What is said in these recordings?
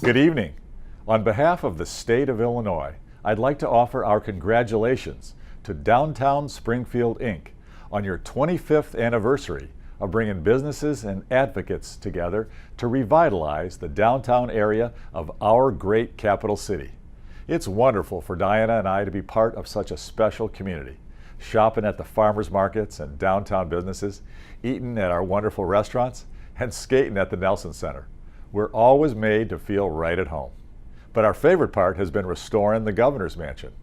Good evening. On behalf of the state of Illinois, I'd like to offer our congratulations to Downtown Springfield, Inc. on your 25th anniversary of bringing businesses and advocates together to revitalize the downtown area of our great capital city. It's wonderful for Diana and I to be part of such a special community, shopping at the farmers markets and downtown businesses, eating at our wonderful restaurants, and skating at the Nelson Center. We're always made to feel right at home. But our favorite part has been restoring the Governor's Mansion.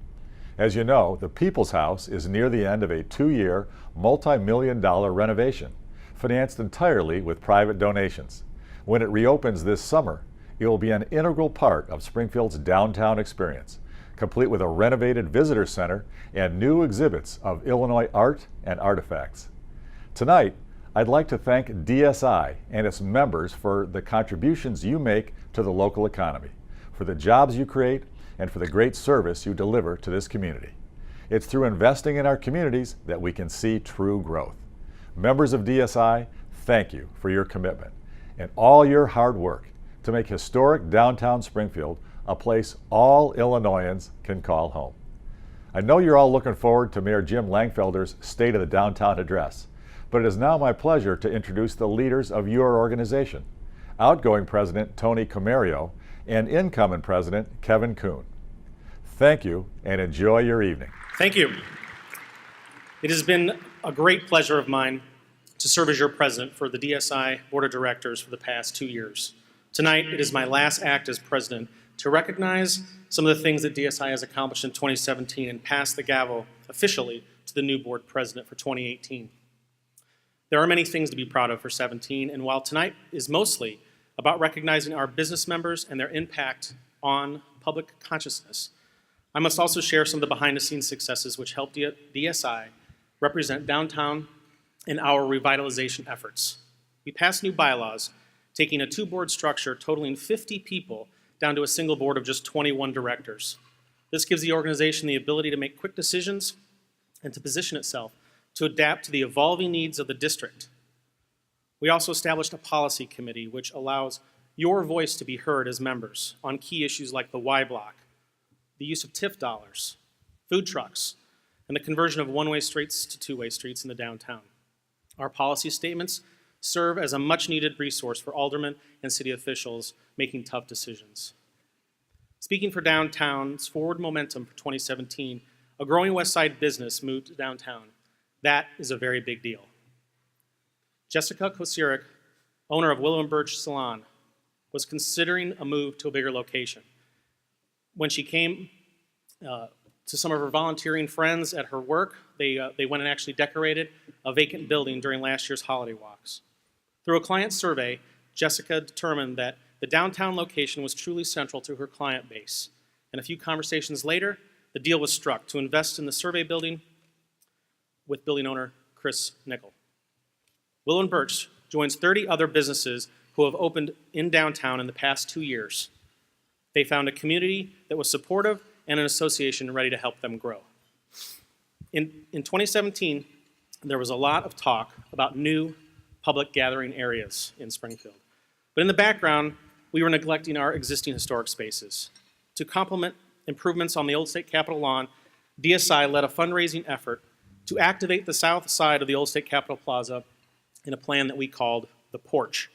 As you know, the People's House is near the end of a 2-year, multi-million-dollar renovation, financed entirely with private donations. When it reopens this summer, it will be an integral part of Springfield's downtown experience, complete with a renovated visitor center and new exhibits of Illinois art and artifacts. Tonight, I'd like to thank DSI and its members for the contributions you make to the local economy, for the jobs you create, and for the great service you deliver to this community. It's through investing in our communities that we can see true growth. Members of DSI, thank you for your commitment and all your hard work to make historic downtown Springfield a place all Illinoisans can call home. I know you're all looking forward to Mayor Jim Langfelder's State of the Downtown address, but it is now my pleasure to introduce the leaders of your organization, outgoing President Tony Camario and incoming President Kevin Kuhn. Thank you and enjoy your evening. Thank you. It has been a great pleasure of mine to serve as your president for the DSI Board of Directors for the past 2 years. Tonight, it is my last act as president to recognize some of the things that DSI has accomplished in 2017 and pass the gavel officially to the new board president for 2018. There are many things to be proud of for 17, and while tonight is mostly about recognizing our business members and their impact on public consciousness, I must also share some of the behind-the-scenes successes which helped DSI represent downtown in our revitalization efforts. We passed new bylaws, taking a 2-board structure totaling 50 people down to a single board of just 21 directors. This gives the organization the ability to make quick decisions and to position itself to adapt to the evolving needs of the district. We also established a policy committee which allows your voice to be heard as members on key issues like the Y block, the use of TIF dollars, food trucks, and the conversion of one-way streets to two-way streets in the downtown. Our policy statements serve as a much-needed resource for aldermen and city officials making tough decisions. Speaking for downtown's forward momentum for 2017, a growing West Side business moved to downtown. That is a very big deal. Jessica Kosirik, owner of Willow & Birch Salon, was considering a move to a bigger location. When she came to some of her volunteering friends at her work, they went and actually decorated a vacant building during last year's holiday walks. Through a client survey, Jessica determined that the downtown location was truly central to her client base. And a few conversations later, the deal was struck to invest in the survey building with building owner Chris Nickel. Willow & Birch joins 30 other businesses who have opened in downtown in the past 2 years. They found a community that was supportive and an association ready to help them grow. In 2017, there was a lot of talk about new public gathering areas in Springfield. But in the background, we were neglecting our existing historic spaces. To complement improvements on the Old State Capitol lawn, DSI led a fundraising effort to activate the south side of the Old State Capitol Plaza in a plan that we called the Porch.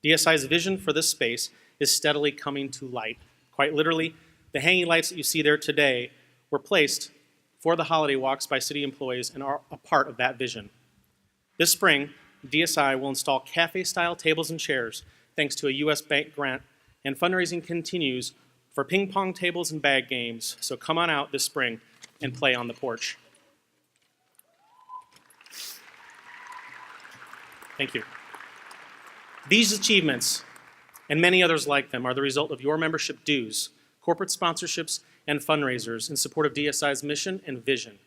DSI's vision for this space is steadily coming to light. Quite literally, the hanging lights that you see there today were placed for the holiday walks by city employees and are a part of that vision. This spring, DSI will install cafe-style tables and chairs thanks to a U.S. Bank grant, and fundraising continues for ping pong tables and bag games, so come on out this spring and play on the porch. Thank you. These achievements, and many others like them, are the result of your membership dues, corporate sponsorships, and fundraisers in support of DSI's mission and vision.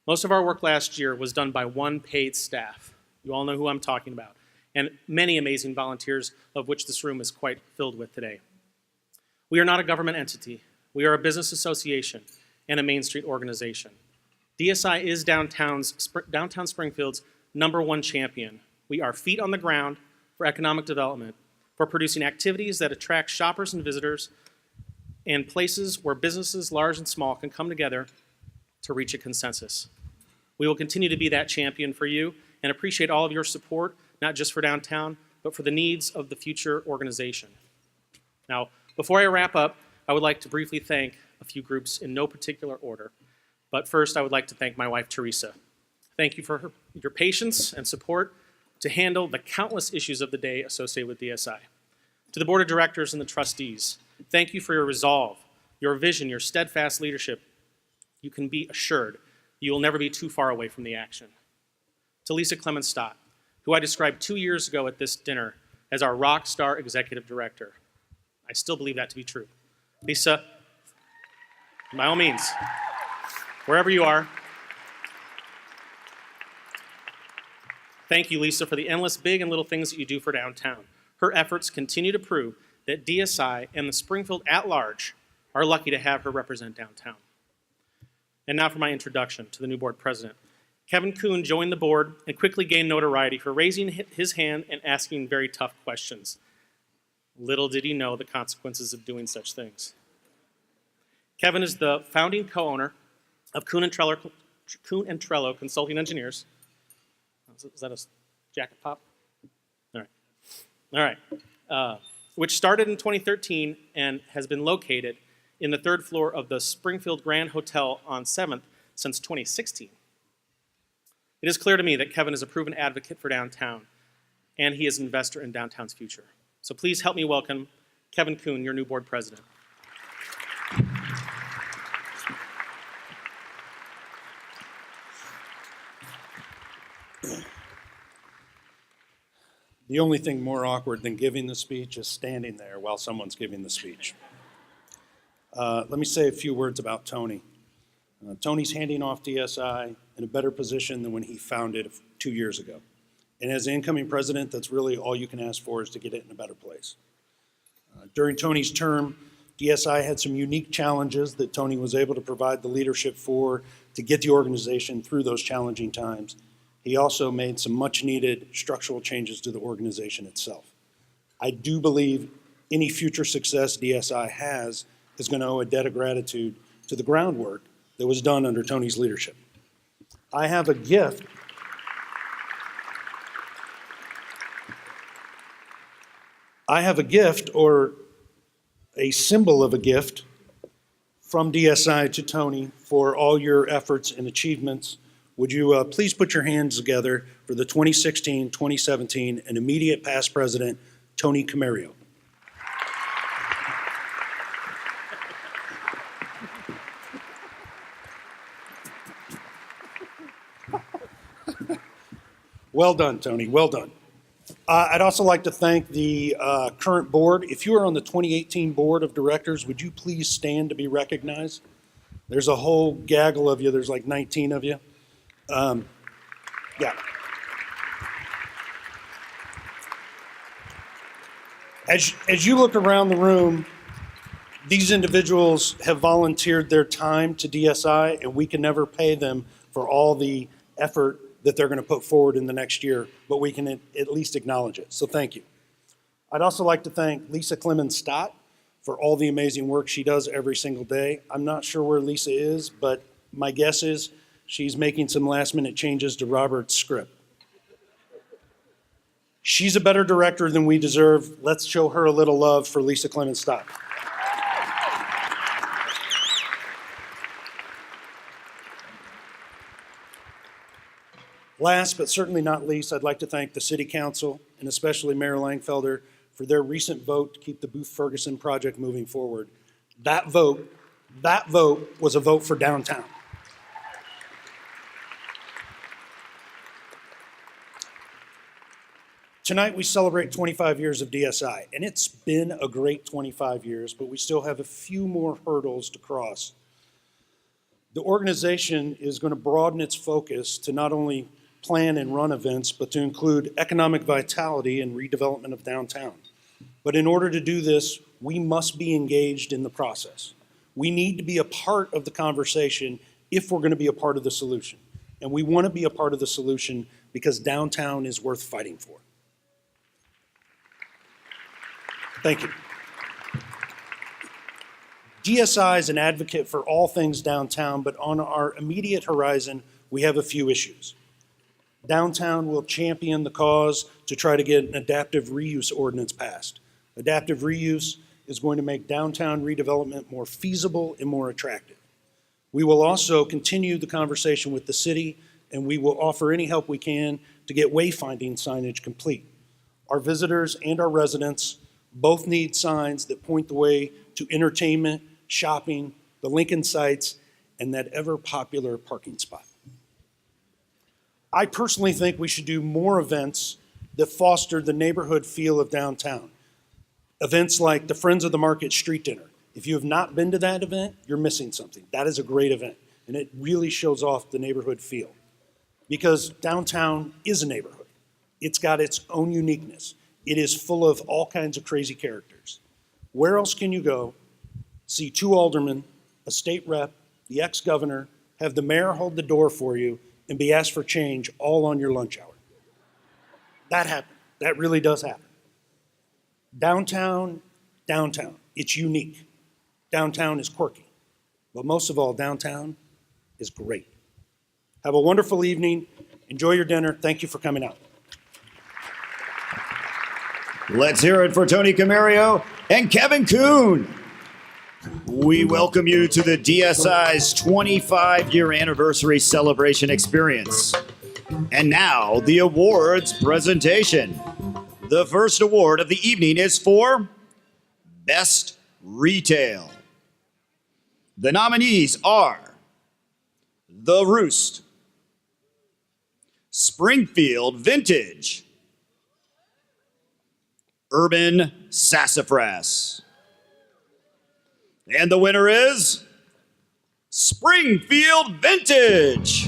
Most of our work last year was done by one paid staff. You all know who I'm talking about, and many amazing volunteers, of which this room is quite filled with today. We are not a government entity. We are a business association and a Main Street organization. DSI is downtown Springfield's #1 champion. We are feet on the ground for economic development, for producing activities that attract shoppers and visitors, and places where businesses, large and small, can come together to reach a consensus. We will continue to be that champion for you and appreciate all of your support, not just for downtown, but for the needs of the future organization. Now, before I wrap up, I would like to briefly thank a few groups in no particular order. But first, I would like to thank my wife, Teresa. Thank you for your patience and support to handle the countless issues of the day associated with DSI. To the board of directors and the trustees, thank you for your resolve, your vision, your steadfast leadership. You can be assured you will never be too far away from the action. To Lisa Clemens-Stott, who I described 2 years ago at this dinner as our rock star executive director. I still believe that to be true. Lisa, by all means, wherever you are, thank you, Lisa, for the endless big and little things that you do for downtown. Her efforts continue to prove that DSI and the Springfield at large are lucky to have her represent downtown. And now for my introduction to the new board president. Kevin Kuhn joined the board and quickly gained notoriety for raising his hand and asking very tough questions. Little did he know the consequences of doing such things. Kevin is the founding co-owner of Kuhn and Trello Consulting Engineers. Is that a jacket pop? All right. Which started in 2013 and has been located in the 3rd floor of the Springfield Grand Hotel on 7th since 2016. It is clear to me that Kevin is a proven advocate for downtown, and he is an investor in downtown's future. So please help me welcome Kevin Kuhn, your new board president. The only thing more awkward than giving the speech is standing there while someone's giving the speech. Let me say a few words about Tony. Tony's handing off DSI in a better position than when he founded 2 years ago. And as the incoming president, that's really all you can ask for, is to get it in a better place. During Tony's term, DSI had some unique challenges that Tony was able to provide the leadership for to get the organization through those challenging times. He also made some much needed structural changes to the organization itself. I do believe any future success DSI has is going to owe a debt of gratitude to the groundwork that was done under Tony's leadership. I have a gift. Or a symbol of a gift from DSI to Tony for all your efforts and achievements. Would you please put your hands together for the 2016-2017 and immediate past president, Tony Camario. Well done, Tony, well done. I'd also like to thank the current board. If you are on the 2018 board of directors, would you please stand to be recognized? There's a whole gaggle of you, there's like 19 of you. Yeah. As you look around the room, these individuals have volunteered their time to DSI, and we can never pay them for all the effort that they're going to put forward in the next year, but we can at least acknowledge it. So thank you. I'd also like to thank Lisa Clemens-Stott for all the amazing work she does every single day. I'm not sure where Lisa is, but my guess is she's making some last-minute changes to Robert's script. She's a better director than we deserve. Let's show her a little love for Lisa Clemens-Stott. Last but certainly not least, I'd like to thank the City Council and especially Mayor Langfelder for their recent vote to keep the Booth Ferguson project moving forward. That vote was a vote for downtown. Tonight we celebrate 25 years of DSI, and it's been a great 25 years, but we still have a few more hurdles to cross. The organization is going to broaden its focus to not only plan and run events, but to include economic vitality and redevelopment of downtown. But in order to do this, we must be engaged in the process. We need to be a part of the conversation if we're going to be a part of the solution. And we want to be a part of the solution because downtown is worth fighting for. Thank you. DSI is an advocate for all things downtown, but on our immediate horizon, we have a few issues. Downtown will champion the cause to try to get an adaptive reuse ordinance passed. Adaptive reuse is going to make downtown redevelopment more feasible and more attractive. We will also continue the conversation with the city, and we will offer any help we can to get wayfinding signage complete. Our visitors and our residents both need signs that point the way to entertainment, shopping, the Lincoln sites, and that ever-popular parking spot. I personally think we should do more events that foster the neighborhood feel of downtown. Events like the Friends of the Market Street Dinner. If you have not been to that event, you're missing something. That is a great event, and it really shows off the neighborhood feel. Because downtown is a neighborhood. It's got its own uniqueness. It is full of all kinds of crazy characters. Where else can you go, see 2 aldermen, a state rep, the ex-governor, have the mayor hold the door for you, and be asked for change all on your lunch hour? That happens. That really does happen. Downtown, it's unique. Downtown is quirky. But most of all, downtown is great. Have a wonderful evening. Enjoy your dinner. Thank you for coming out. Let's hear it for Tony Camario and Kevin Kuhn. We welcome you to the DSI's 25-year anniversary celebration experience. And now, the awards presentation. The first award of the evening is for Best Retail. The nominees are The Roost, Springfield Vintage, Urban Sassafras. And the winner is Springfield Vintage.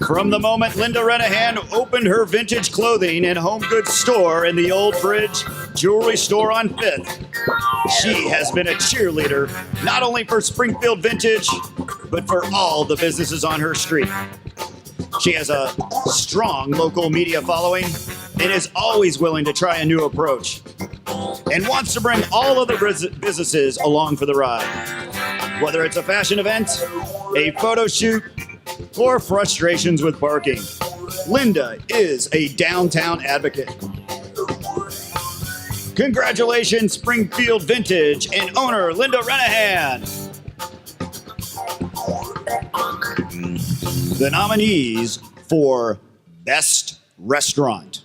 From the moment Linda Renovation opened her vintage clothing and home goods store in the Old Bridge Jewelry Store on 5th, she has been a cheerleader not only for Springfield Vintage, but for all the businesses on her street. She has a strong local media following and is always willing to try a new approach and wants to bring all of the businesses along for the ride. Whether it's a fashion event, a photo shoot, or frustrations with parking, Linda is a downtown advocate. Congratulations, Springfield Vintage and owner Linda Renovation. The nominees for Best Restaurant: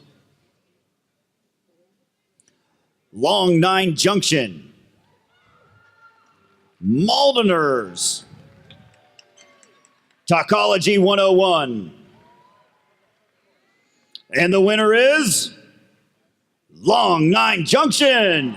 Long Nine Junction, Maldeners, Tacology 101. And the winner is Long Nine Junction.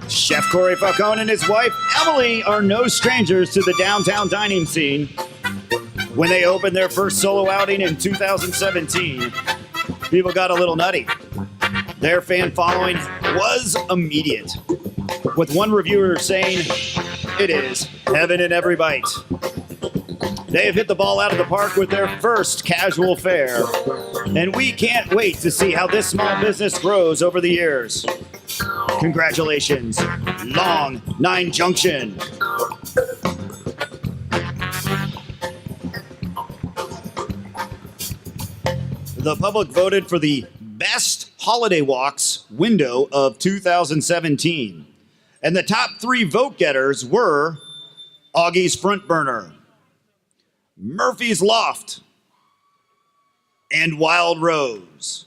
Chef Corey Falcone and his wife, Emily, are no strangers to the downtown dining scene. When they opened their first solo outing in 2017, people got a little nutty. Their fan following was immediate, with one reviewer saying, "It is heaven in every bite." They have hit the ball out of the park with their first casual fare, and we can't wait to see how this small business grows over the years. Congratulations, Long Nine Junction. The public voted for the Best Holiday Walks window of 2017. And the top 3 vote getters were Augie's Front Burner, Murphy's Loft, and Wild Rose.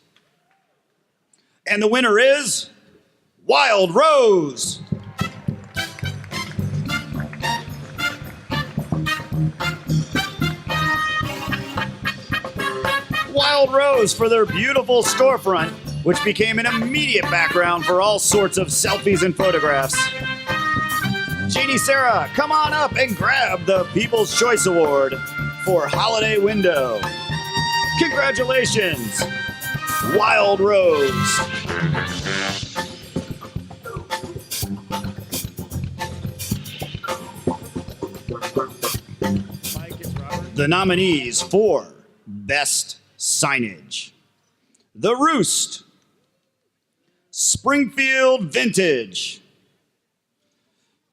And the winner is Wild Rose. Wild Rose for their beautiful storefront, which became an immediate background for all sorts of selfies and photographs. Jeannie Sarah, come on up and grab the People's Choice Award for Holiday Window. Congratulations, Wild Rose. The nominees for Best Signage: The Roost, Springfield Vintage,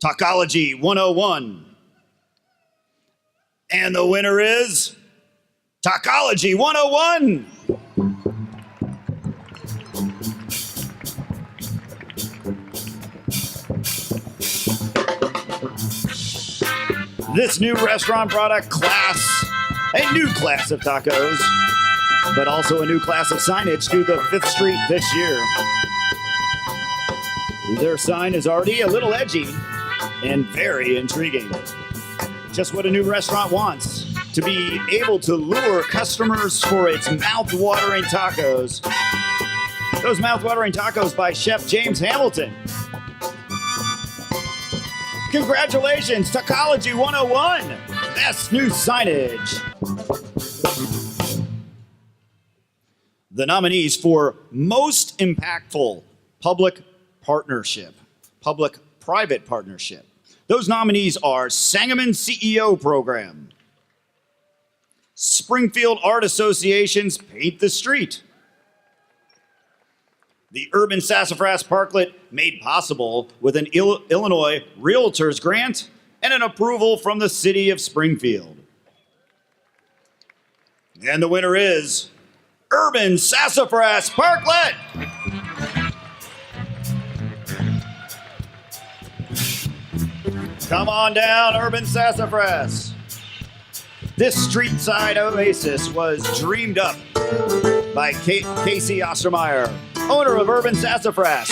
Tacology 101. And the winner is Tacology 101. This new restaurant brought a new class of tacos, but also a new class of signage to the 5th Street this year. Their sign is already a little edgy and very intriguing. Just what a new restaurant wants, to be able to lure customers for its mouth-watering tacos. Those mouth-watering tacos by Chef James Hamilton. Congratulations, Tacology 101, Best New Signage. The nominees for Most Impactful Public Partnership, Public-Private Partnership. Those nominees are Sangamon CEO Program, Springfield Art Association's Paint the Street, the Urban Sassafras Parklet, made possible with an Illinois Realtors grant and an approval from the city of Springfield. And the winner is Urban Sassafras Parklet. Come on down, Urban Sassafras. This street side oasis was dreamed up by Casey Ostermeyer, owner of Urban Sassafras.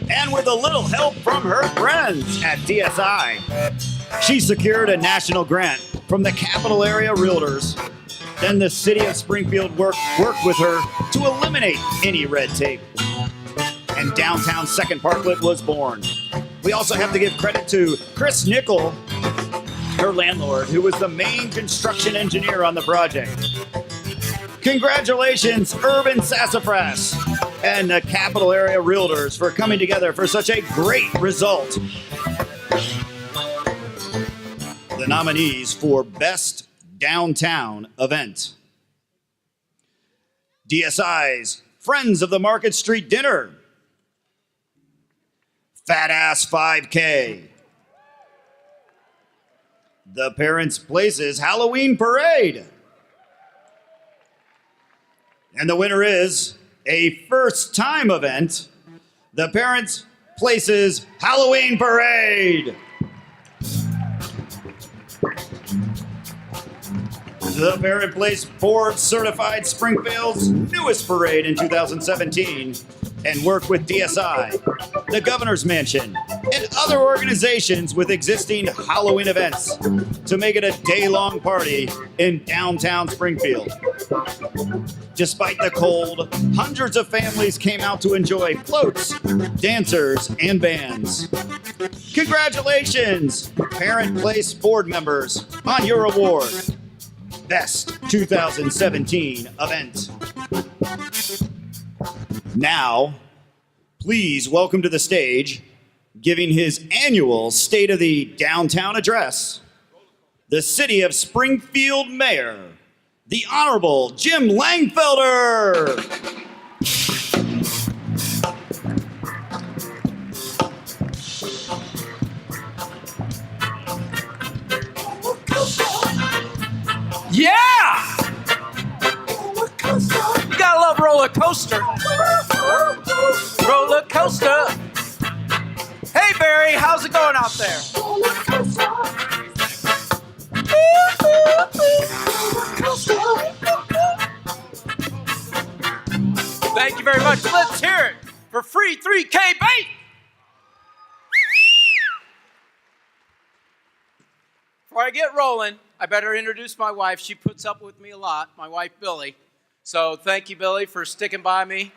And with a little help from her friends at DSI, she secured a national grant from the Capital Area Realtors. Then the city of Springfield worked with her to eliminate any red tape. And downtown Second Parklet was born. We also have to give credit to Chris Nickel, her landlord, who was the main construction engineer on the project. Congratulations, Urban Sassafras and the Capital Area Realtors for coming together for such a great result. The nominees for Best Downtown Event: DSI's Friends of the Market Street Dinner, Fat Ass 5K, the Parents' Places Halloween Parade. And the winner is a first-time event, the Parents' Places Halloween Parade. The Parent Place Board certified Springfield's newest parade in 2017 and worked with DSI, the Governor's Mansion, and other organizations with existing Halloween events to make it a day-long party in downtown Springfield. Despite the cold, hundreds of families came out to enjoy floats, dancers, and bands. Congratulations, Parent Place board members, on your award, Best 2017 Event. Now, please welcome to the stage, giving his annual State of the Downtown Address, the City of Springfield Mayor, the Honorable Jim Langfelder. Yeah! You gotta love roller coaster. Roller coaster. Hey Barry, how's it going out there? Thank you very much. Let's hear it for free 3K bait. Before I get rolling, I better introduce my wife. She puts up with me a lot, my wife, Billy. So thank you, Billy, for sticking by me.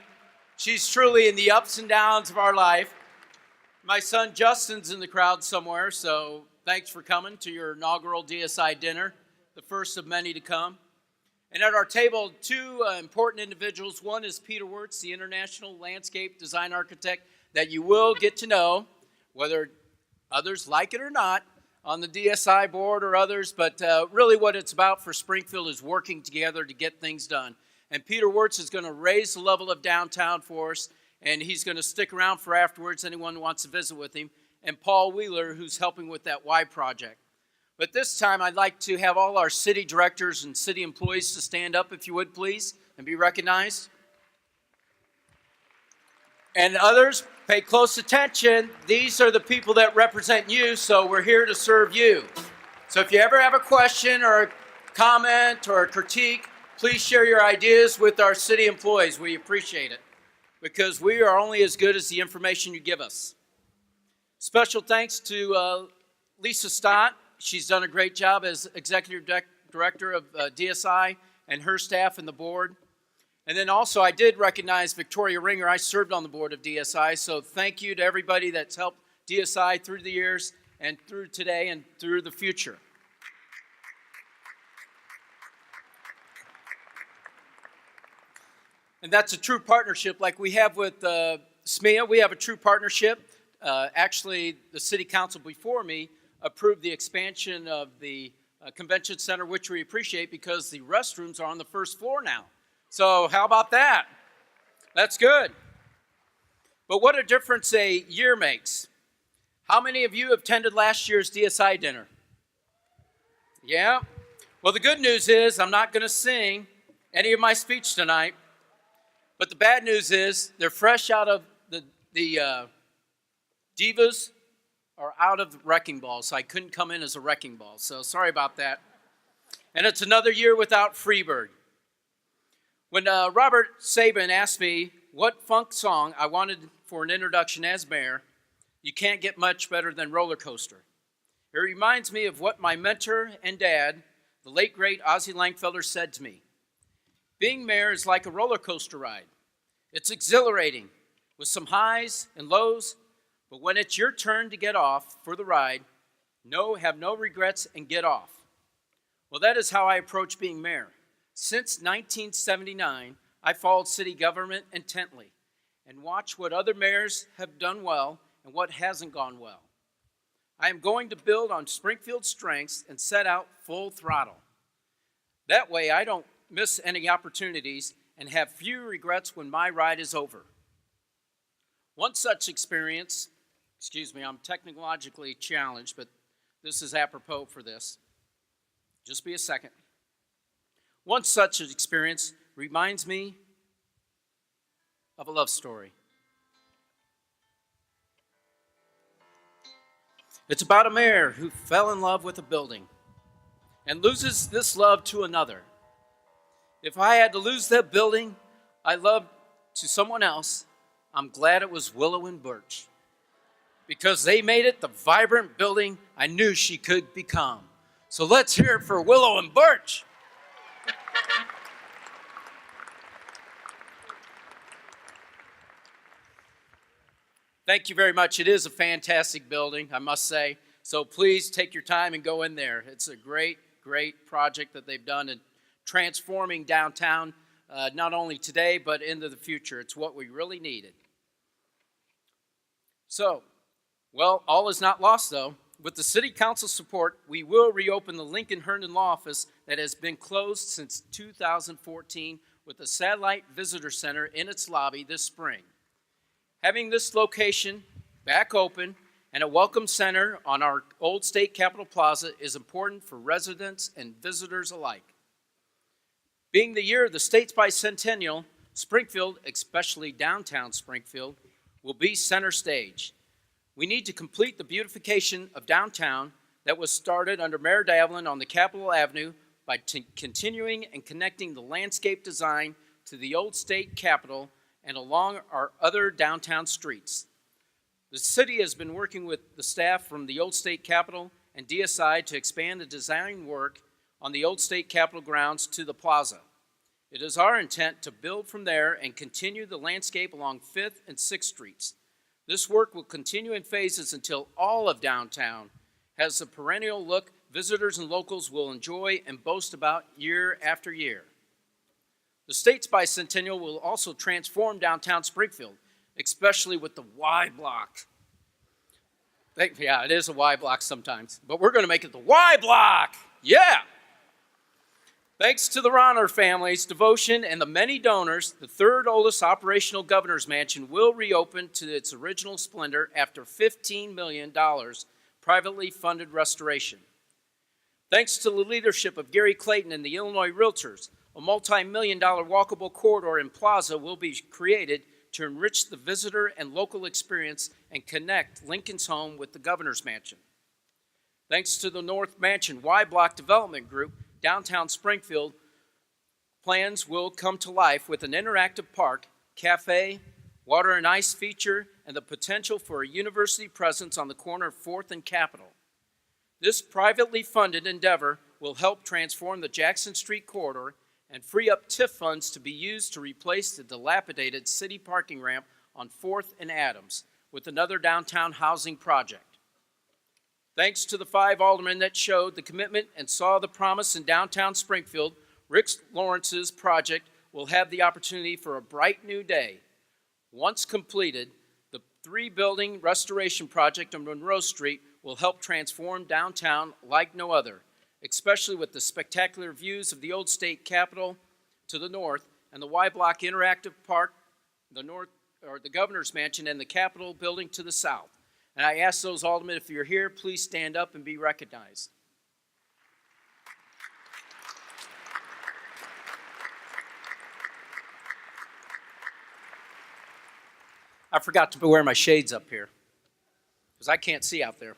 She's truly in the ups and downs of our life, My son Justin's in the crowd somewhere, so thanks for coming to your inaugural DSI dinner, the first of many to come. And at our table, two important individuals. One is Peter Wirtz, the international landscape design architect that you will get to know, whether others like it or not, on the DSI board or others, but really what it's about for Springfield is working together to get things done. And Peter Wirtz is going to raise the level of downtown for us, and he's going to stick around for afterwards, anyone who wants to visit with him, and Paul Wheeler, who's helping with that Y project. But this time, I'd like to have all our city directors and city employees to stand up, if you would, please, and be recognized. And others, pay close attention. These are the people that represent you, so we're here to serve you. So if you ever have a question or a comment or a critique, please share your ideas with our city employees. We appreciate it, because we are only as good as the information you give us. Special thanks to Lisa Stott. She's done a great job as Executive Director of DSI and her staff and the board. And then also I did recognize Victoria Ringer. I served on the board of DSI, so thank you to everybody that's helped DSI through the years and through today and through the future. And that's a true partnership like we have with SMEA. We have a true partnership. Actually, the city council before me approved the expansion of the convention center, which we appreciate because the restrooms are on the first floor now. So how about that? That's good. But what a difference a year makes. How many of you attended last year's DSI dinner? Yeah? Well, the good news is I'm not going to sing any of my speech tonight. But the bad news is they're fresh out of the divas or out of the wrecking ball, so I couldn't come in as a wrecking ball. So sorry about that. And it's another year without Freebird. When Robert Sabin asked me what funk song I wanted for an introduction as mayor, you can't get much better than Roller Coaster. It reminds me of what my mentor and dad, the late great Ozzie Langfelder, said to me. Being mayor is like a roller coaster ride. It's exhilarating with some highs and lows, but when it's your turn to get off for the ride, have no regrets and get off. Well, that is how I approach being mayor. Since 1979, I followed city government intently and watched what other mayors have done well and what hasn't gone well. I am going to build on Springfield's strengths and set out full throttle. That way, I don't miss any opportunities and have few regrets when my ride is over. One such experience, I'm technologically challenged, but this is apropos for this. Just be a second. One such experience reminds me of a love story. It's about a mayor who fell in love with a building and loses this love to another. If I had to lose that building I loved to someone else, I'm glad it was Willow and Birch, because they made it the vibrant building I knew she could become. So let's hear it for Willow and Birch. Thank you very much. It is a fantastic building, I must say. So please take your time and go in there. It's a great, great project that they've done in transforming downtown, not only today, but into the future. It's what we really needed. So, well, all is not lost, though. With the City Council support, we will reopen the Lincoln Herndon Law Office that has been closed since 2014 with a satellite visitor center in its lobby this spring. Having this location back open and a welcome center on our old State Capitol Plaza is important for residents and visitors alike. Being the year of the state's bicentennial, Springfield, especially downtown Springfield, will be center stage. We need to complete the beautification of downtown that was started under Mayor Davlin on the Capitol Avenue by continuing and connecting the landscape design to the old State Capitol and along our other downtown streets. The city has been working with the staff from the Old State Capitol and DSI to expand the design work on the Old State Capitol grounds to the plaza. It is our intent to build from there and continue the landscape along 5th and 6th Streets. This work will continue in phases until all of downtown has the perennial look visitors and locals will enjoy and boast about year after year. The state's bicentennial will also transform downtown Springfield, especially with the Y block. Yeah, it is a Y block sometimes, but we're going to make it the Y block. Yeah. Thanks to the Ronner family's devotion and the many donors, the third oldest operational governor's mansion will reopen to its original splendor after $15 million privately funded restoration. Thanks to the leadership of Gary Clayton and the Illinois Realtors, a multi-million-dollar walkable corridor and plaza will be created to enrich the visitor and local experience and connect Lincoln's home with the governor's mansion. Thanks to the North Mansion Y Block Development Group, downtown Springfield plans will come to life with an interactive park, cafe, water and ice feature, and the potential for a university presence on the corner of 4th and Capitol. This privately funded endeavor will help transform the Jackson Street corridor and free up TIF funds to be used to replace the dilapidated city parking ramp on 4th and Adams with another downtown housing project. Thanks to the 5 aldermen that showed the commitment and saw the promise in downtown Springfield, Rick Lawrence's project will have the opportunity for a bright new day. Once completed, the 3-building restoration project on Monroe Street will help transform downtown like no other, especially with the spectacular views of the old state capitol to the north and the Y Block Interactive Park, the governor's mansion, and the Capitol building to the south. And I ask those aldermen, if you're here, please stand up and be recognized. I forgot to wear my shades up here because I can't see out there.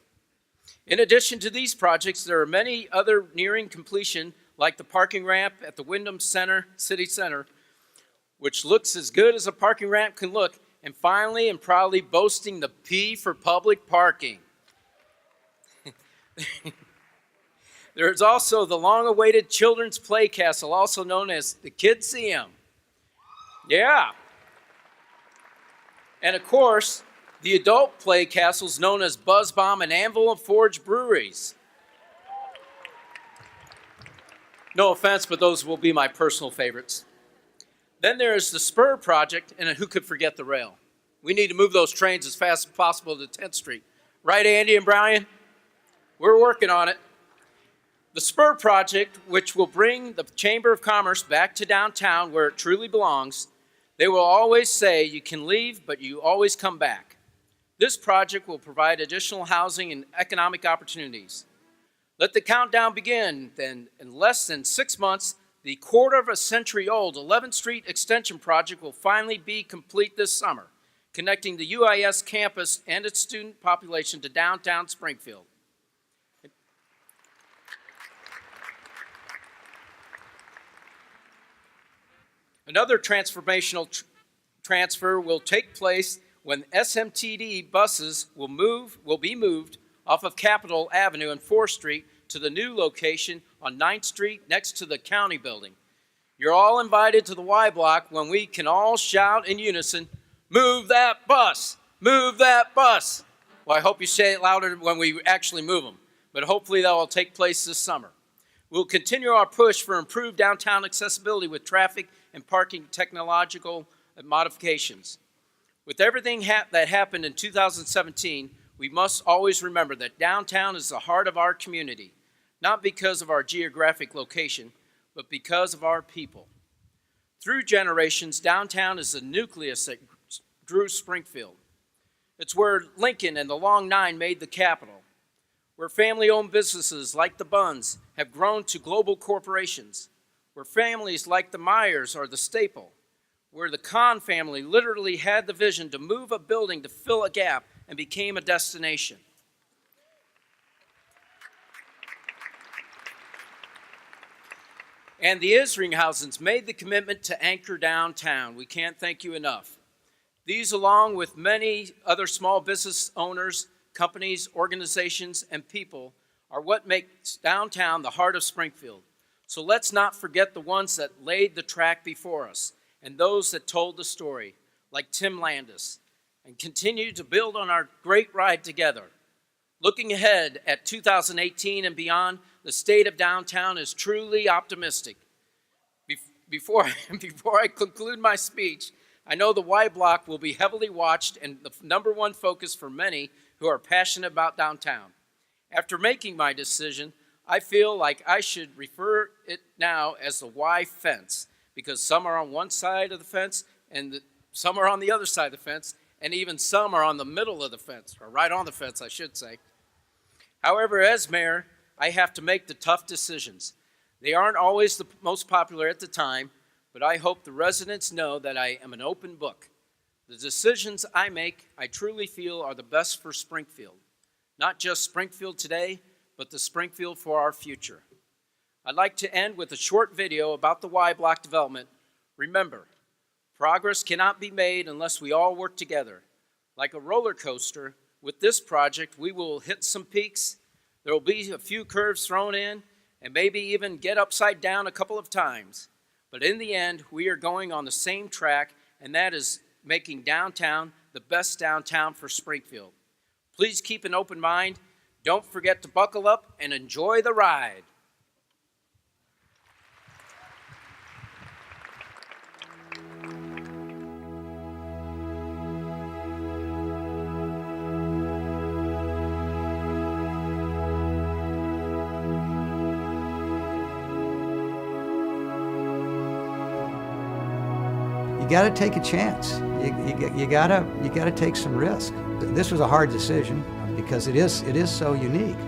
In addition to these projects, there are many other nearing completion, like the parking ramp at the Wyndham City Center, which looks as good as a parking ramp can look, and finally and proudly boasting the P for public parking. There is also the long-awaited children's play castle, also known as the Kidseum. Yeah. And of course, the adult play castles known as Buzz Bomb and Anvil and Forge breweries. No offense, but those will be my personal favorites. Then there is the Spur project, and who could forget the rail? We need to move those trains as fast as possible to 10th Street. Right, Andy and Brian? We're working on it. The Spur project, which will bring the Chamber of Commerce back to downtown where it truly belongs, they will always say you can leave, but you always come back. This project will provide additional housing and economic opportunities. Let the countdown begin. Then, in less than 6 months, the quarter-of-a-century-old 11th Street Extension project will finally be complete this summer, connecting the UIS campus and its student population to downtown Springfield. Another transformational transfer will take place when SMTD buses will be moved off of Capitol Avenue and 4th Street to the new location on 9th Street next to the county building. You're all invited to the Y Block when we can all shout in unison, "Move that bus! Move that bus!" Well, I hope you say it louder when we actually move them, but hopefully that will take place this summer. We'll continue our push for improved downtown accessibility with traffic and parking technological modifications. With everything that happened in 2017, we must always remember that downtown is the heart of our community, not because of our geographic location, but because of our people. Through generations, downtown is the nucleus that drew Springfield. It's where Lincoln and the Long Nine made the capital, where family-owned businesses like the Buns have grown to global corporations, where families like the Myers are the staple, where the Kahn family literally had the vision to move a building to fill a gap and became a destination. And the Isringhausens made the commitment to anchor downtown. We can't thank you enough. These, along with many other small business owners, companies, organizations, and people, are what makes downtown the heart of Springfield. So let's not forget the ones that laid the track before us and those that told the story, like Tim Landis and continue to build on our great ride together. Looking ahead at 2018 and beyond, the state of downtown is truly optimistic. Before I conclude my speech, I know the Y Block will be heavily watched and the #1 focus for many who are passionate about downtown. After making my decision, I feel like I should refer it now as the Y fence, because some are on one side of the fence and some are on the other side of the fence, and even some are on the middle of the fence, or right on the fence, I should say. However, as mayor, I have to make the tough decisions. They aren't always the most popular at the time, but I hope the residents know that I am an open book. The decisions I make, I truly feel are the best for Springfield. Not just Springfield today, but the Springfield for our future. I'd like to end with a short video about the Y Block development. Remember, progress cannot be made unless we all work together. Like a roller coaster, with this project, we will hit some peaks, there will be a few curves thrown in, and maybe even get upside down a couple of times. But in the end, we are going on the same track, and that is making downtown the best downtown for Springfield. Please keep an open mind. Don't forget to buckle up and enjoy the ride. You got to take a chance. You got to take some risk. This was a hard decision because it is so unique.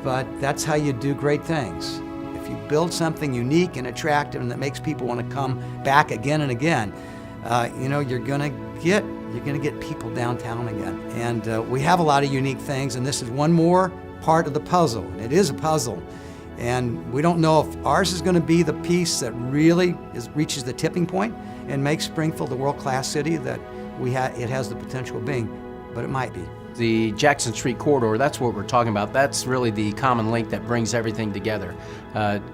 But that's how you do great things. If you build something unique and attractive and that makes people want to come back again and again, you're gonna get people downtown again. And we have a lot of unique things, and this is one more part of the puzzle. And it is a puzzle. And we don't know if ours is going to be the piece that really reaches the tipping point and makes Springfield the world-class city that it has the potential of being, but it might be. The Jackson Street corridor, that's what we're talking about. That's really the common link that brings everything together.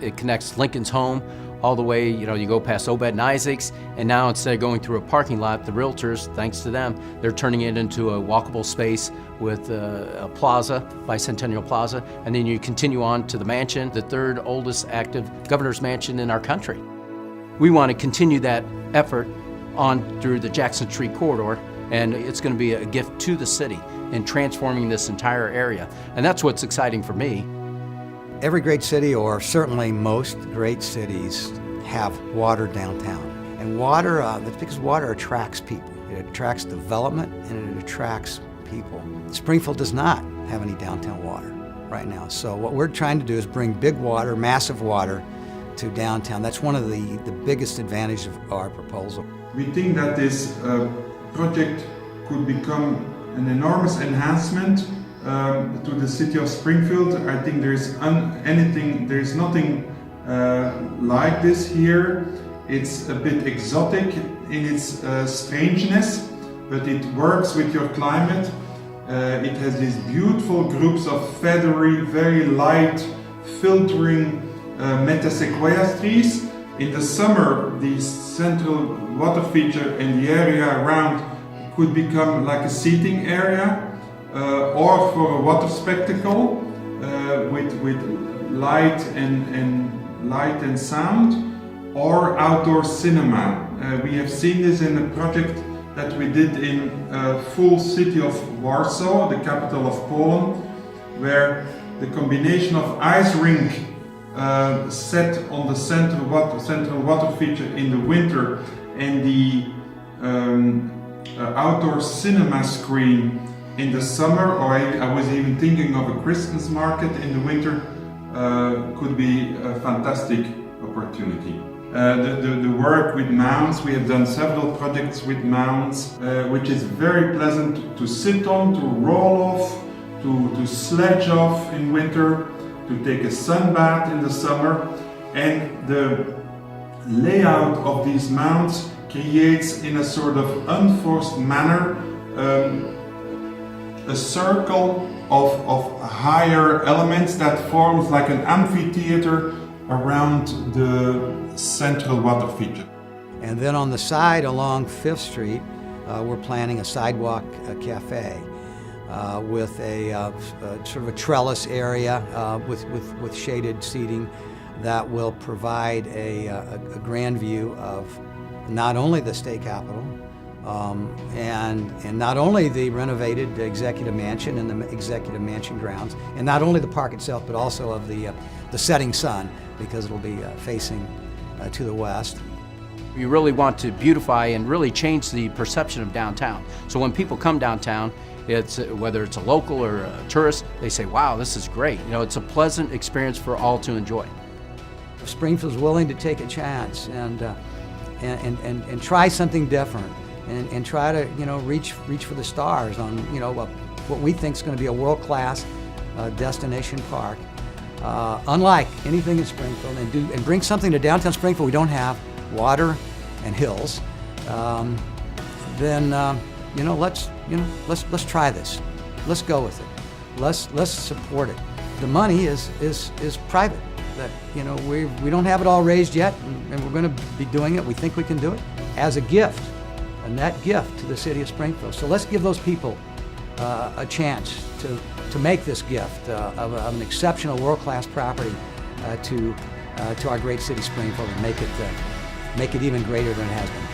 It connects Lincoln's home all the way, you go past Obed and Isaac's, and now instead of going through a parking lot, the Realtors, thanks to them, they're turning it into a walkable space with a plaza, Bicentennial Plaza, and then you continue on to the mansion, the third oldest active governor's mansion in our country. We want to continue that effort on through the Jackson Street corridor, and it's going to be a gift to the city in transforming this entire area, and that's what's exciting for me. Every great city, or certainly most great cities, have water downtown. And water, that's because water attracts people. It attracts development and it attracts people. Springfield does not have any downtown water right now. So what we're trying to do is bring big water, massive water, to downtown. That's one of the biggest advantages of our proposal. We think that this project could become an enormous enhancement to the city of Springfield. I think there's nothing like this here. It's a bit exotic in its strangeness, but it works with your climate. It has these beautiful groups of feathery, very light, filtering metasequoia trees. In the summer, the central water feature and the area around could become like a seating area. Or for a water spectacle with light and sound, or outdoor cinema. We have seen this in a project that we did in full city of Warsaw, the capital of Poland, where the combination of ice rink set on the central water feature in the winter and the outdoor cinema screen in the summer, or I was even thinking of a Christmas market in the winter, could be a fantastic opportunity. The work with mounds, we have done several projects with mounds, which is very pleasant to sit on, to roll off, to sledge off in winter, to take a sun bath in the summer, and the layout of these mounds creates in a sort of unforced manner a circle of higher elements that forms like an amphitheater around the central water feature. And then on the side along 5th Street, we're planning a sidewalk cafe with a sort of a trellis area with shaded seating that will provide a grand view of not only the state capitol and not only the renovated executive mansion and the executive mansion grounds, and not only the park itself, but also of the setting sun, because it'll be facing to the west. You really want to beautify and really change the perception of downtown. So when people come downtown, it's whether it's a local or a tourist, they say, wow, this is great. You know, it's a pleasant experience for all to enjoy. If Springfield's willing to take a chance and try something different and try to, you know, reach for the stars on, you know, what we think is going to be a world-class destination park, unlike anything in Springfield, and bring something to downtown Springfield we don't have, water and hills, then you know, let's try this. Let's go with it. Let's support it. The money is private. That, you know, we don't have it all raised yet, and we're going to be doing it. We think we can do it as a gift, a net gift to the city of Springfield. So let's give those people a chance to make this gift of an exceptional world-class property to our great city Springfield, and make it even greater than it has been.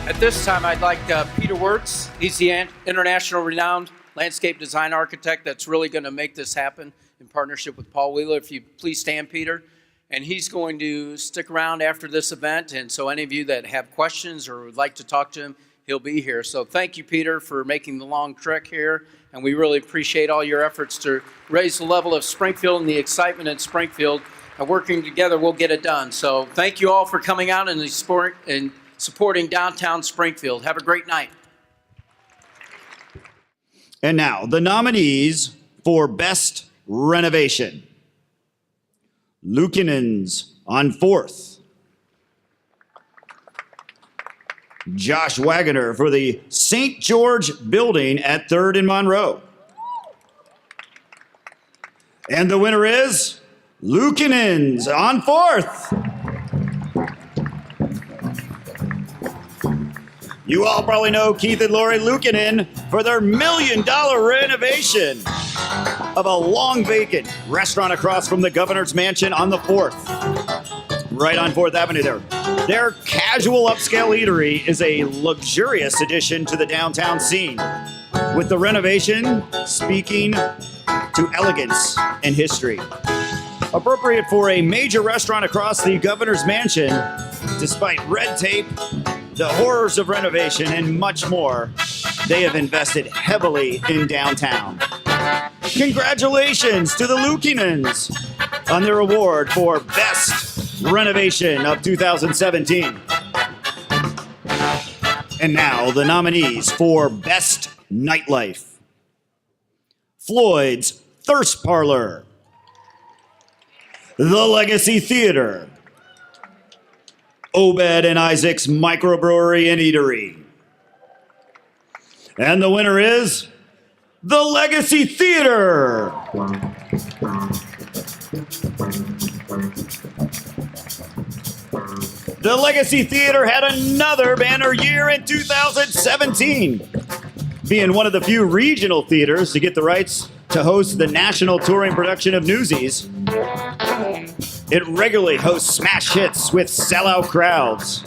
At this time, I'd like Peter Wirtz. He's the international renowned landscape design architect that's really going to make this happen in partnership with Paul Wheeler. If you please stand, Peter. And he's going to stick around after this event. And so any of you that have questions or would like to talk to him, he'll be here. So thank you, Peter, for making the long trek here. And we really appreciate all your efforts to raise the level of Springfield and the excitement in Springfield. And working together, we'll get it done. So thank you all for coming out and supporting downtown Springfield. Have a great night. And now, the nominees for Best Renovation. Loukinens on 4th. Josh Wagoner for the St. George Building at 3rd and Monroe. And the winner is Loukinens on 4th. You all probably know Keith and Lori Loukinen for their $1 million renovation of a long vacant restaurant across from the Governor's Mansion on the 4th. Right on 4th Avenue there. Their casual upscale eatery is a luxurious addition to the downtown scene, with the renovation speaking to elegance and history. Appropriate for a major restaurant across the Governor's Mansion, despite red tape, the horrors of renovation, and much more, they have invested heavily in downtown. Congratulations to the Loukinens on their award for Best Renovation of 2017. And now the nominees for Best Nightlife. Floyd's Thirst Parlor, The Legacy Theater, Obed and Isaac's Microbrewery and Eatery. And the winner is The Legacy Theater. The Legacy Theater had another banner year in 2017, being one of the few regional theaters to get the rights to host the national touring production of Newsies. It regularly hosts smash hits with sellout crowds.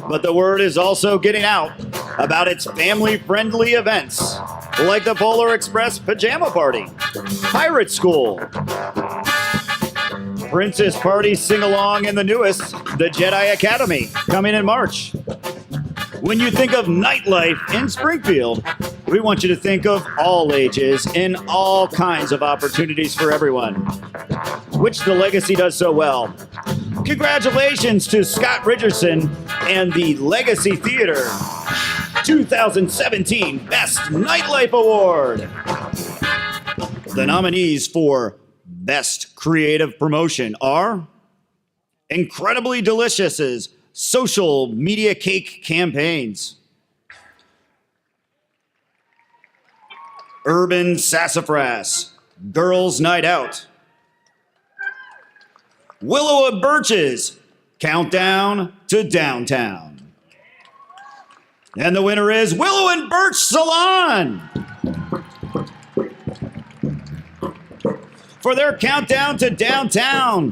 But the word is also getting out about its family-friendly events, like the Polar Express Pajama Party, Pirate School, Princess Party Sing-Along, and the newest, the Jedi Academy, coming in March. When you think of nightlife in Springfield, we want you to think of all ages and all kinds of opportunities for everyone, which the Legacy does so well. Congratulations to Scott Richardson and the Legacy Theater 2017 Best Nightlife Award. The nominees for Best Creative Promotion are Incredibly Delicious's social media cake campaigns, Urban Sassafras Girls Night Out, Willow and Birch's Countdown to Downtown. And the winner is Willow and Birch Salon for their Countdown to Downtown.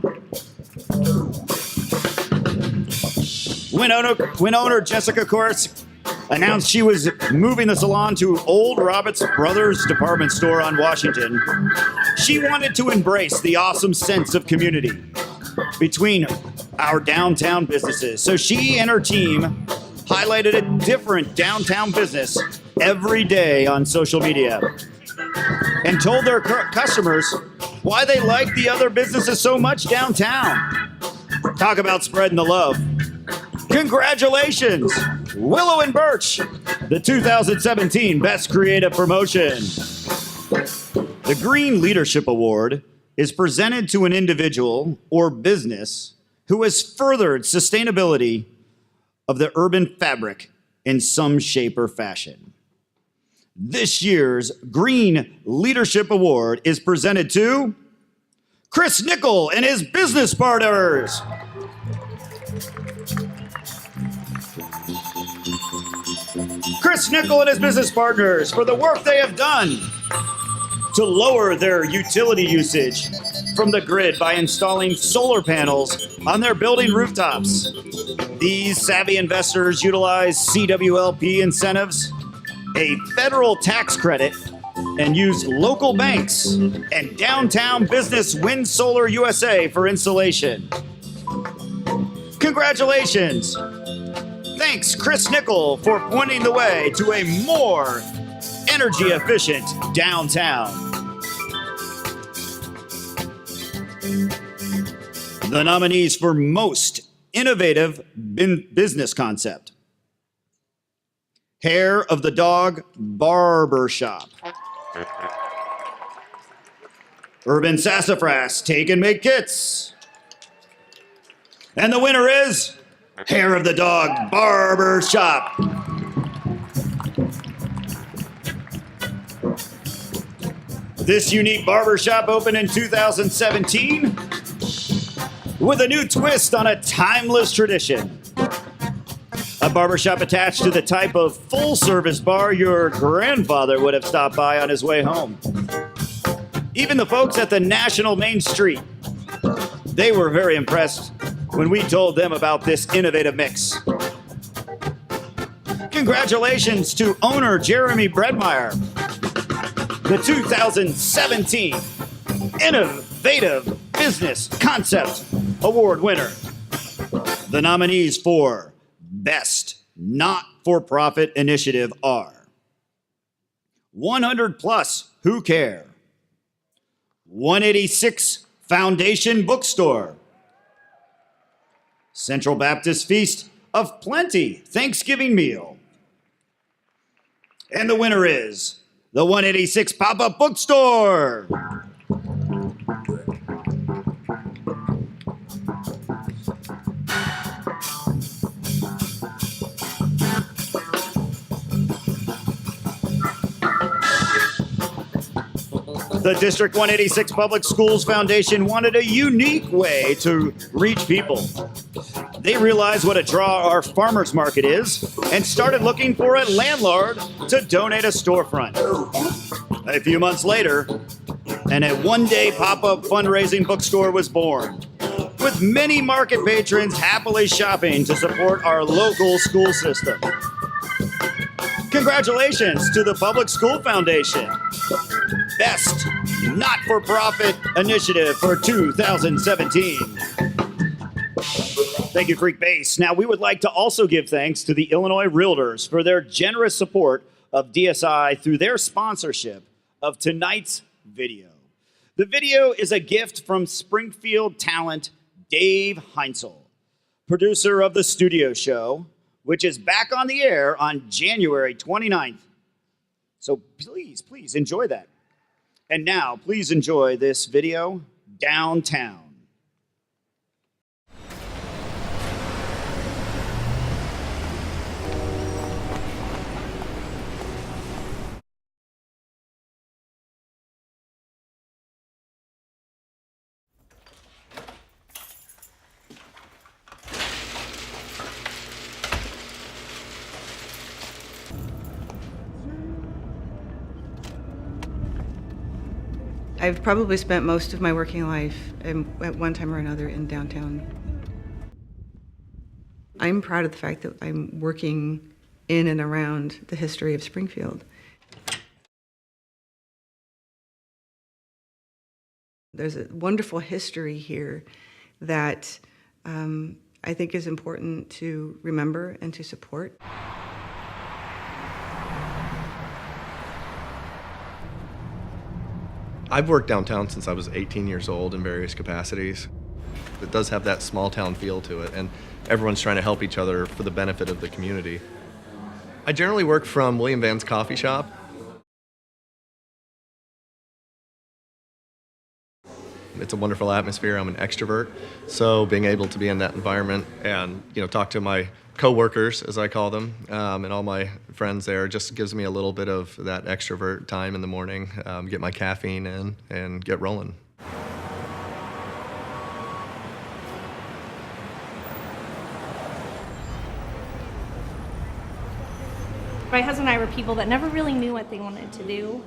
When owner Jessica Kortz announced she was moving the salon to Old Roberts Brothers department store on Washington, she wanted to embrace the awesome sense of community between our downtown businesses. So she and her team highlighted a different downtown business every day on social media and told their customers why they like the other businesses so much downtown. Talk about spreading the love. Congratulations, Willow and Birch, the 2017 Best Creative Promotion. The Green Leadership Award is presented to an individual or business who has furthered sustainability of the urban fabric in some shape or fashion. This year's Green Leadership Award is presented to Chris Nickel and his business partners. Chris Nickel and his business partners for the work they have done to lower their utility usage from the grid by installing solar panels on their building rooftops. These savvy investors utilize CWLP incentives, a federal tax credit, and use local banks and Downtown Business Wind Solar USA for installation. Congratulations! Thanks, Chris Nickel, for pointing the way to a more energy efficient downtown. The nominees for Most Innovative Business Concept: Hair of the Dog Barber Shop. Urban Sassafras Take and Make Kits. And the winner is Hair of the Dog Barber Shop. This unique barber shop opened in 2017 with a new twist on a timeless tradition. A barbershop attached to the type of full-service bar your grandfather would have stopped by on his way home. Even the folks at the National Main Street, they were very impressed when we told them about this innovative mix. Congratulations to owner Jeremy Bredmeyer, the 2017 Innovative Business Concept Award winner. The nominees for Best Not-for-Profit Initiative are 100 Plus Who Care, 186 Foundation Bookstore, Central Baptist Feast of Plenty Thanksgiving Meal. And the winner is the 186 Pop-Up Bookstore. The District 186 Public Schools Foundation wanted a unique way to reach people. They realized what a draw our farmers market is and started looking for a landlord to donate a storefront. A few months later, and a one-day pop-up fundraising bookstore was born, with many market patrons happily shopping to support our local school system. Congratulations to the Public School Foundation. Best Not-for-Profit Initiative for 2017. Thank you, Freak Base. Now, we would like to also give thanks to the Illinois Realtors for their generous support of DSI through their sponsorship of tonight's video. The video is a gift from Springfield talent Dave Heinzel, producer of the studio show, which is back on the air on January 29th. So please enjoy that. And now, please enjoy this video, Downtown. I've probably spent most of my working life at one time or another in downtown. I'm proud of the fact that I'm working in and around the history of Springfield. There's a wonderful history here that I think is important to remember and to support. I've worked downtown since I was 18 years old in various capacities. It does have that small town feel to it, and everyone's trying to help each other for the benefit of the community. I generally work from William Van's coffee shop. It's a wonderful atmosphere. I'm an extrovert, so being able to be in that environment and talk to my co-workers, as I call them, and all my friends there just gives me a little bit of that extrovert time in the morning, get my caffeine in and get rolling. My husband and I were people that never really knew what they wanted to do.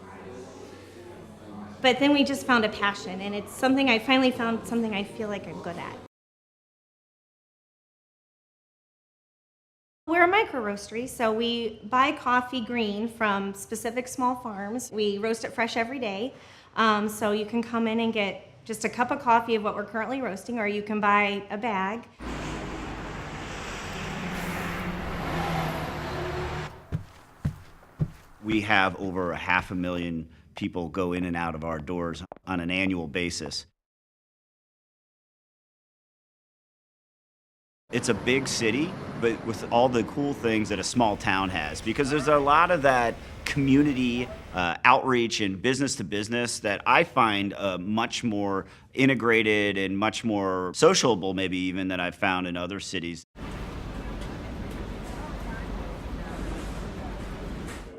But then we just found a passion, and it's something I finally found something I feel like I'm good at. We're a micro roastery, so we buy coffee green from specific small farms. We roast it fresh every day, so you can come in and get just a cup of coffee of what we're currently roasting, or you can buy a bag. We have over 500,000 people go in and out of our doors on an annual basis. It's a big city, but with all the cool things that a small town has, because there's a lot of that community outreach and business to business that I find much more integrated and much more sociable, maybe even, than I've found in other cities.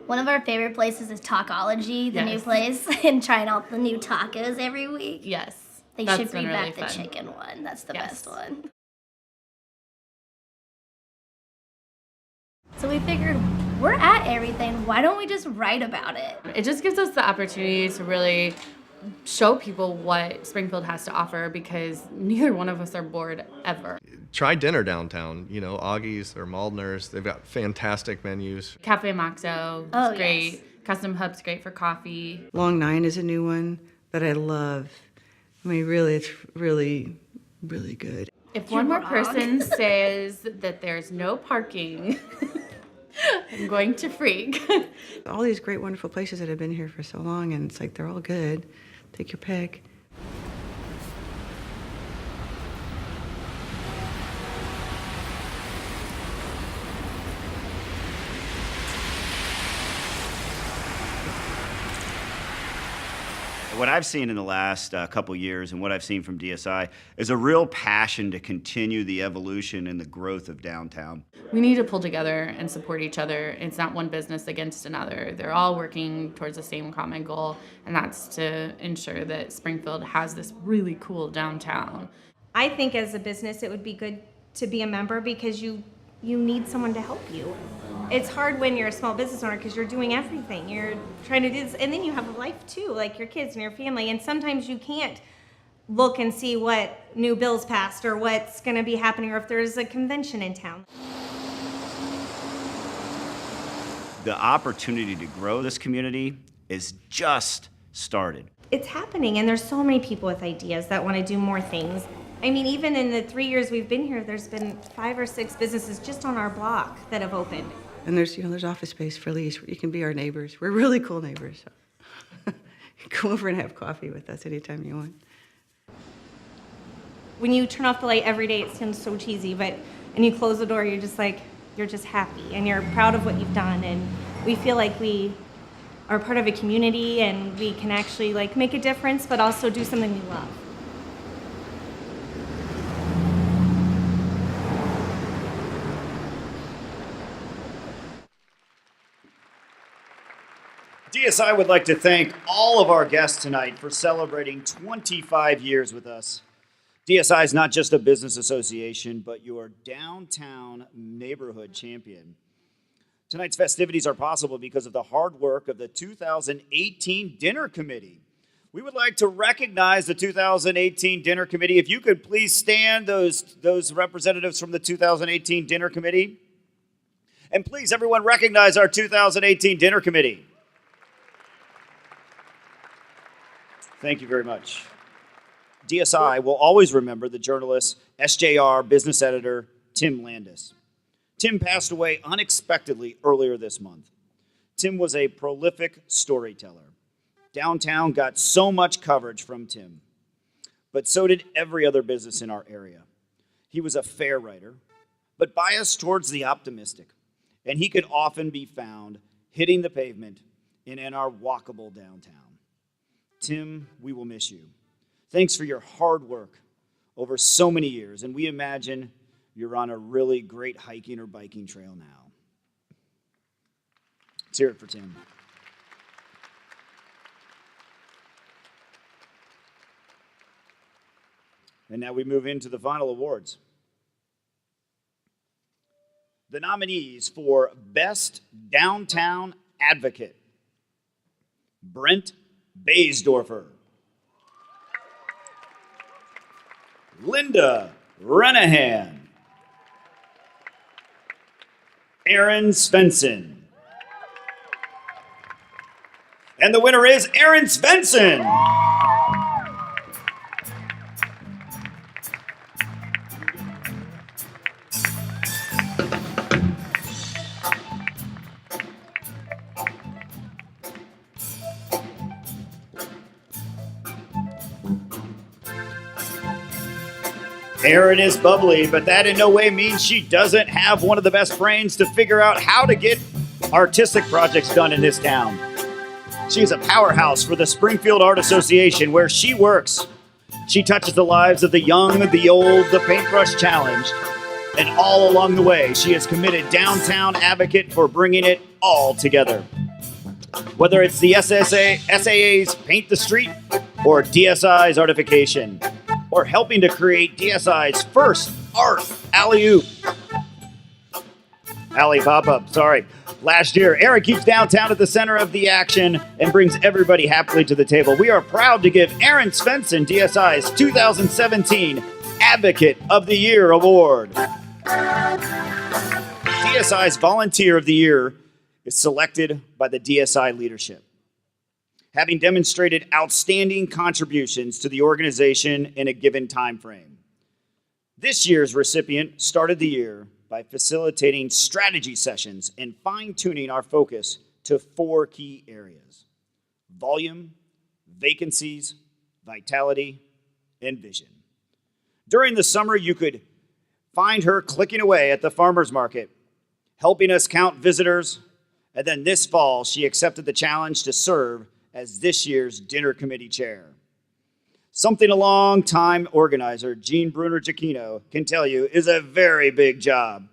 One of our favorite places is Tacology, the new place, and trying out the new tacos every week. Yes. They should bring back the chicken one. That's the best one. So we figured, we're at everything. Why don't we just write about it? It just gives us the opportunity to really show people what Springfield has to offer, because neither one of us are bored ever. Try dinner downtown, Augie's or Maldner's. They've got fantastic menus. Cafe Moxo is great. Yes. Custom Hub's great for coffee. Long 9 is a new one that I love. I mean, really, it's really, really good. If one more person says that there's no parking, I'm going to freak. All these great, wonderful places that have been here for so long, and it's like they're all good. Take your pick. What I've seen in the last couple years, and what I've seen from DSI, is a real passion to continue the evolution and the growth of downtown. We need to pull together and support each other. It's not one business against another. They're all working towards the same common goal, and that's to ensure that Springfield has this really cool downtown. I think as a business it would be good to be a member, because you need someone to help you. It's hard when you're a small business owner because you're doing everything. You're trying to do this, and then you have a life too, like your kids and your family, and sometimes you can't look and see what new bills passed or what's going to be happening, or if there's a convention in town. The opportunity to grow this community is just started. It's happening, and there's so many people with ideas that want to do more things. I mean, even in the 3 years we've been here, there's been 5 or 6 businesses just on our block that have opened. And there's office space for lease. You can be our neighbors. We're really cool neighbors. So. Come over and have coffee with us anytime you want. When you turn off the light every day, it sounds so cheesy, and you close the door, you're just happy, and you're proud of what you've done, and we feel like we are part of a community, and we can actually make a difference, but also do something we love. DSI would like to thank all of our guests tonight for celebrating 25 years with us. DSI is not just a business association, but your downtown neighborhood champion. Tonight's festivities are possible because of the hard work of the 2018 Dinner Committee, We would like to recognize the 2018 Dinner Committee. If you could please stand, those representatives from the 2018 Dinner Committee. And please, everyone, recognize our 2018 Dinner Committee. Thank you very much. DSI will always remember the journalist, SJR business editor, Tim Landis. Tim passed away unexpectedly earlier this month. Tim was a prolific storyteller. Downtown got so much coverage from Tim, but so did every other business in our area. He was a fair writer, but biased towards the optimistic, and he could often be found hitting the pavement in our walkable downtown. Tim, we will miss you. Thanks for your hard work over so many years, and we imagine you're on a really great hiking or biking trail now. Let's hear it for Tim. And now we move into the final awards. The nominees for Best Downtown Advocate: Brent Baysdorfer, Linda Renahan, Aaron Svensson. And the winner is Aaron Svensson. Erin is bubbly, but that in no way means she doesn't have one of the best brains to figure out how to get artistic projects done in this town. She is a powerhouse for the Springfield Art Association, where she works. She touches the lives of the young, the old, the paintbrush challenged, and all along the way, she is committed downtown advocate for bringing it all together. Whether it's the SAA's Paint the Street or DSI's Artification, or helping to create DSI's first art alley pop-up, last year. Erin keeps downtown at the center of the action and brings everybody happily to the table. We are proud to give Aaron Svensson DSI's 2017 Advocate of the Year Award. DSI's Volunteer of the Year is selected by the DSI leadership, having demonstrated outstanding contributions to the organization in a given time frame. This year's recipient started the year by facilitating strategy sessions and fine-tuning our focus to 4 key areas: volume, vacancies, vitality, and vision. During the summer, you could find her clicking away at the farmer's market, helping us count visitors, and then this fall, she accepted the challenge to serve as this year's dinner committee chair. Something a long-time organizer, Jean Bruner-Giacchino, can tell you is a very big job.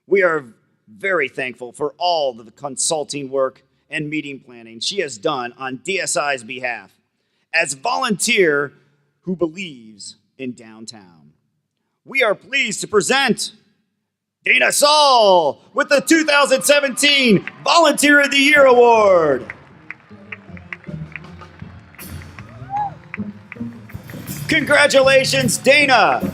We are very thankful for all the consulting work and meeting planning she has done on DSI's behalf as volunteer who believes in downtown. We are pleased to present Dana Saul with the 2017 Volunteer of the Year Award. Congratulations, Dana!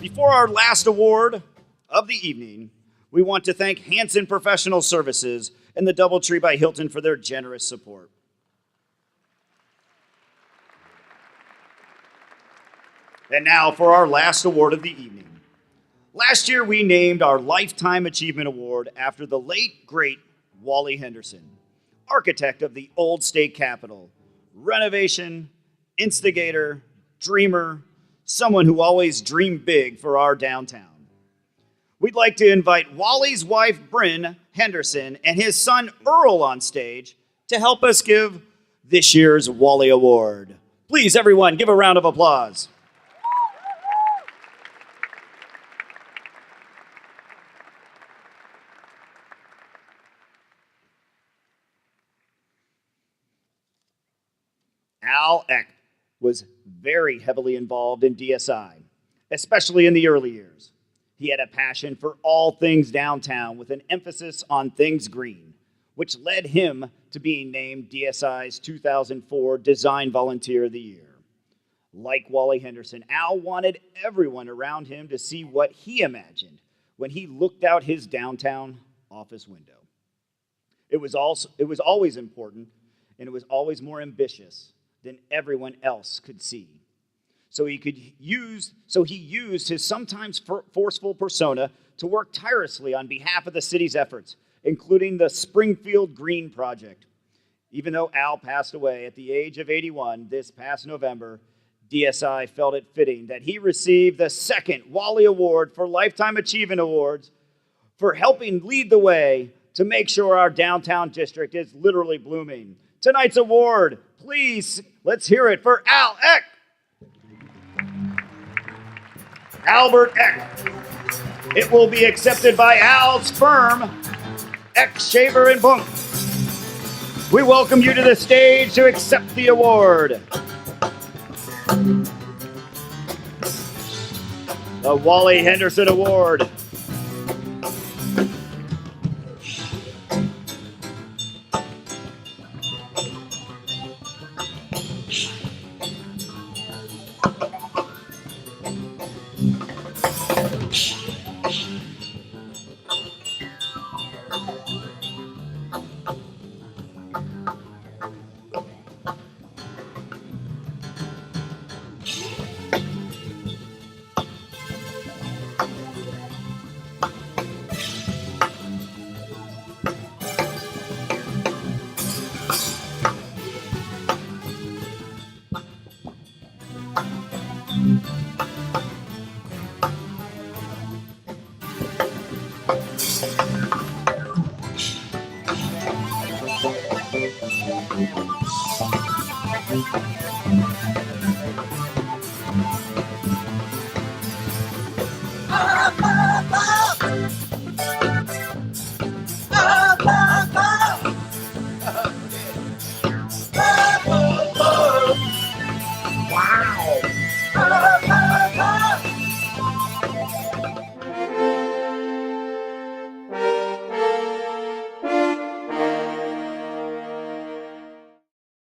Before our last award of the evening, we want to thank Hanson Professional Services and the Doubletree by Hilton for their generous support. And now for our last award of the evening. Last year, we named our Lifetime Achievement Award after the late, great Wally Henderson, architect of the old state capitol, renovation, instigator, dreamer, someone who always dreamed big for our downtown. We'd like to invite Wally's wife, Bryn Henderson, and his son, Earl, on stage to help us give this year's Wally Award. Please, everyone, give a round of applause. Al Eck was very heavily involved in DSI, especially in the early years. He had a passion for all things downtown with an emphasis on things green, which led him to being named DSI's 2004 Design Volunteer of the Year. Like Wally Henderson, Al wanted everyone around him to see what he imagined when he looked out his downtown office window. It was always important, and it was always more ambitious than everyone else could see. So he used his sometimes forceful persona to work tirelessly on behalf of the city's efforts, including the Springfield Green Project. Even though Al passed away at the age of 81 this past November, DSI felt it fitting that he receive the second Wally Award for Lifetime Achievement Awards for helping lead the way to make sure our downtown district is literally blooming. Tonight's award, please, let's hear it for Al Eck. Albert Eck. It will be accepted by Al's firm, Eck, Shaver, and Bunk. We welcome you to the stage to accept the award. The Wally Henderson Award.